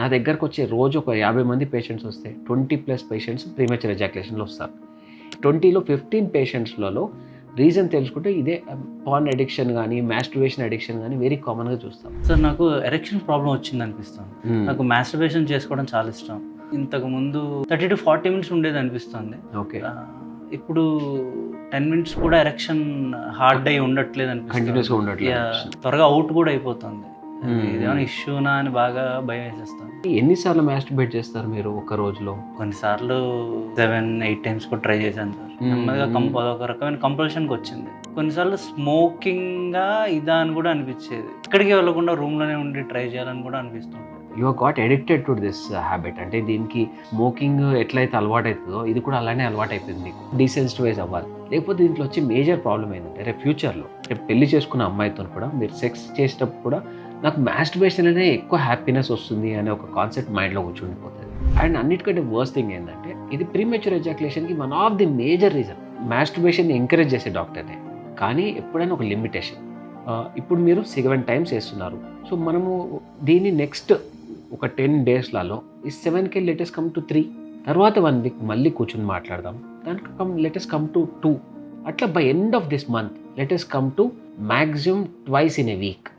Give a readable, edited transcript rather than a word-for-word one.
నా దగ్గరకు వచ్చే రోజు ఒక 50 మంది పేషెంట్స్ వస్తే 20+ పేషెంట్స్ ప్రీమెచ్యూర్ ఎజాక్యులేషన్లో వస్తారు. 20లో 15 పేషెంట్స్లలో రీజన్ తెలుసుకుంటే ఇదే పార్న్ అడిక్షన్ కానీ మాస్టర్బేషన్ అడిక్షన్ కానీ వెరీ కామన్గా చూస్తాం. సార్ నాకు ఎరెక్షన్ ప్రాబ్లం వచ్చింది అనిపిస్తుంది. నాకు మాస్టర్బేషన్ చేసుకోవడం చాలా ఇష్టం. ఇంతకు ముందు 30 to 40 మినిట్స్ ఉండేది అనిపిస్తుంది. ఓకే, ఇప్పుడు 10 మినిట్స్ కూడా ఎరెక్షన్ హార్డ్ అయి ఉండట్లేదు కంటిన్యూస్గా అనిపిస్తుంది. ఉండట్లేదు. త్వరగా అవుట్ కూడా అయిపోతుంది. ఇదేమైనా ఇష్యూనా అని బాగా భయం వేసేస్తాను. ఎన్నిసార్లు మాస్టర్బేట్ చేస్తారు మీరు ఒక రోజులో? కొన్నిసార్లు 7-8 టైమ్స్ కూడా ట్రై చేశాను సార్. నెమ్మదిగా అదొక రకమైన కంపల్షన్కి వచ్చింది. కొన్నిసార్లు స్మోకింగ్గా ఇదా అని కూడా అనిపించేది. ఇక్కడికి వెళ్ళకుండా రూమ్లోనే ఉండి ట్రై చేయాలని కూడా అనిపిస్తుంది. You are got addicted to this habit. అంటే దీనికి స్మోకింగ్ ఎట్లయితే అలవాటు అవుతుందో ఇది కూడా అలానే అలవాటు అయిపోయింది మీకు. డీసెన్సిటైజ్ అవ్వాలి. లేకపోతే దీంట్లో వచ్చి మేజర్ ప్రాబ్లం ఏంటంటే రేపు ఫ్యూచర్లో రేపు పెళ్లి చేసుకున్న అమ్మాయితో కూడా మీరు సెక్స్ చేసేటప్పుడు కూడా నాకు మాస్టర్బేషన్ అనేది ఎక్కువ హ్యాపీనెస్ వస్తుంది అనే ఒక కాన్సెప్ట్ మైండ్లో కూర్చుండిపోతుంది. అండ్ అన్నిటికంటే వర్స్ట్ థింగ్ ఏంటంటే ఇది ప్రీమెచ్యూర్ ఎజాక్యులేషన్కి one of the major reason. Masturbation encourage చేసే డాక్టర్నే, కానీ ఎప్పుడైనా ఒక లిమిటేషన్. ఇప్పుడు మీరు 7 టైమ్స్ వేస్తున్నారు. సో మనము దీన్ని నెక్స్ట్ ఒక 10 డేస్లలో ఈ 7కి లెటెస్ట్ కమ్ టు 3, తర్వాత 1 వీక్ మళ్ళీ కూర్చొని మాట్లాడదాం. దానికి లెటెస్ట్ కమ్ టు 2. అట్లా by end of this month latest come to maximum twice in a week.